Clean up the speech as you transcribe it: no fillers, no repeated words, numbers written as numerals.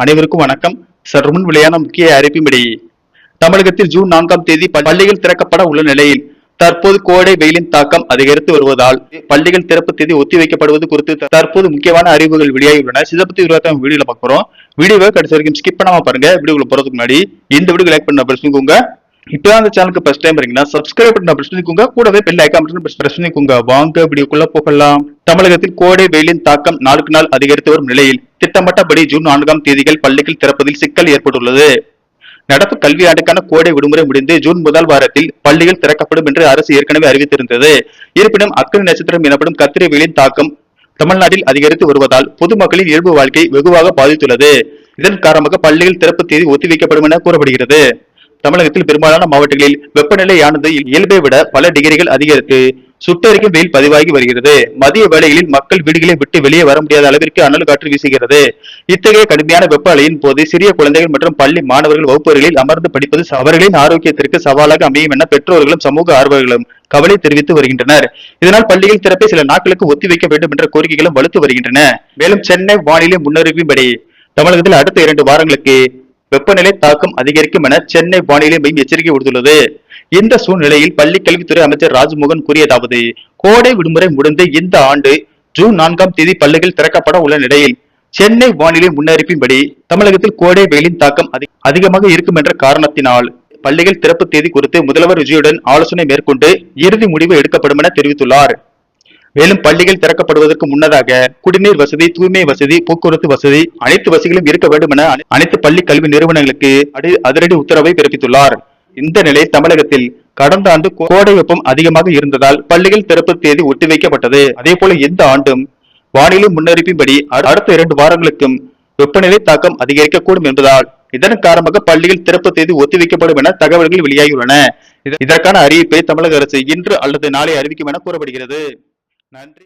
அனைவருக்கும் வணக்கம். சற்று முன் வெளியான முக்கிய அறிவிப்பின்படி தமிழகத்தில் ஜூன் 4ஆம் தேதி பள்ளிகள் திறக்கப்பட உள்ள நிலையில் தற்போது கோடை வெயிலின் தாக்கம் அதிகரித்து வருவதால் பள்ளிகள் திறப்பு தேதி ஒத்திவைக்கப்படுவது குறித்து தற்போது முக்கியமான அறிவுகள் வெளியாகியுள்ளன. இதை பத்தி வீடியோல பார்க்கிறோம். வீடியோவை கடைசி வரைக்கும் ஸ்கிப் பண்ணாம பாருங்க. வீடியோக்குள்ள போறதுக்கு முன்னாடி இந்த வீடியோ லைக் பண்ண பிரஸ் பண்ணிக்கோங்க. இப்போ அந்த சேனலுக்கு ஃபர்ஸ்ட் டைம் வரீங்கன்னா சப்ஸ்கிரைப் பண்ண பிரஸ் பண்ணிக்கோங்க. கூடவே பெல் ஐகான் பிரஸ் பண்ணிக்கோங்க. வாங்க வீடியோக்குள்ள போகலாம். தமிழகத்தில் கோடை வெயிலின் தாக்கம் நாளுக்கு நாள் அதிகரித்து வரும் நிலையில் திட்டமிட்டபடி ஜூன் 4ஆம் தேதிகள் பள்ளிகள் திறப்பதில் சிக்கல் ஏற்பட்டுள்ளது. நடப்பு கல்வியாண்டுக்கான கோடை விடுமுறை முடிந்து ஜூன் முதல் வாரத்தில் பள்ளிகள் திறக்கப்படும் என்று அரசு ஏற்கனவே அறிவித்திருந்தது. இருப்பினும் அக்னி நட்சத்திரம் எனப்படும் கத்திரி வெயிலின் தாக்கம் தமிழ்நாட்டில் அதிகரித்து வருவதால் பொதுமக்களின் இயல்பு வாழ்க்கை வெகுவாக பாதித்துள்ளது. இதன் காரணமாக பள்ளிகள் திறப்பு தேதி ஒத்திவைக்கப்படும் என கூறப்படுகிறது. தமிழகத்தில் பெரும்பாலான மாவட்டங்களில் வெப்பநிலையானது இயல்பை விட பல டிகிரிகள் அதிகரித்து சுட்டெரிக்கும் வெயில் பதிவாகி வருகிறது. மதிய வேளைகளில் மக்கள் வீடுகளை விட்டு வெளியே வர முடியாத அளவிற்கு அனல் காற்று வீசுகிறது. இத்தகைய கடுமையான வெப்ப அலையின் போது சிறிய குழந்தைகள் மற்றும் பள்ளி மாணவர்கள் வகுப்பறைகளில் அமர்ந்து படிப்பது அவர்களின் ஆரோக்கியத்திற்கு சவாலாக அமையும் என பெற்றோர்களும் சமூக ஆர்வலர்களும் கவலை தெரிவித்து வருகின்றனர். இதனால் பள்ளிகள் திறப்பை சில நாட்களுக்கு ஒத்திவைக்க வேண்டும் என்ற கோரிக்கைகளும் வலுத்து வருகின்றன. மேலும் சென்னை வானிலை முன்னறிவின்படி தமிழகத்தில் அடுத்த 2 வாரங்களுக்கு வெப்பநிலை தாக்கம் அதிகரிக்கும் என சென்னை வானிலை மையம் எச்சரிக்கை விடுத்துள்ளது. இந்த சூழ்நிலையில் பள்ளி கல்வித்துறை அமைச்சர் ராஜ்மோகன் கூறியதாவது: கோடை விடுமுறை முடிந்து இந்த ஆண்டு ஜூன் 4ஆம் தேதி பள்ளிகள் திறக்கப்பட உள்ள நிலையில் சென்னை வானிலை முன்னறிவிப்பின்படி தமிழகத்தில் கோடை வெயிலின் தாக்கம் அதிகமாக இருக்கும் என்ற காரணத்தினால் பள்ளிகள் திறப்பு தேதி குறித்து முதல்வர் விஜயுடன் ஆலோசனை மேற்கொண்டு இறுதி முடிவு எடுக்கப்படும் என தெரிவித்துள்ளார். மேலும் பள்ளிகள் திறக்கப்படுவதற்கு முன்னதாக குடிநீர் வசதி, தூய்மை வசதி, போக்குவரத்து வசதி அனைத்து வசதிகளும் இருக்க வேண்டும் என அனைத்து பள்ளி கல்வி நிறுவனங்களுக்கு அதிரடி உத்தரவை பிறப்பித்துள்ளார். இந்த நிலையில் தமிழகத்தில் கடந்த ஆண்டு கோடை வெப்பம் அதிகமாக இருந்ததால் பள்ளிகள் திறப்பு தேதி ஒத்திவைக்கப்பட்டது. அதே போல இந்த ஆண்டும் வானிலை முன்னறிவிப்பின்படி அடுத்த 2 வாரங்களுக்கும் வெப்பநிலை தாக்கம் அதிகரிக்கக்கூடும் என்பதால் இதன் காரணமாக பள்ளிகள் திறப்பு தேதி ஒத்திவைக்கப்படும் என தகவல்கள் வெளியாகியுள்ளன. இதற்கான அறிவிப்பை தமிழக அரசு இன்று அல்லது நாளை அறிவிக்கும் என கூறப்படுகிறது. நன்றி.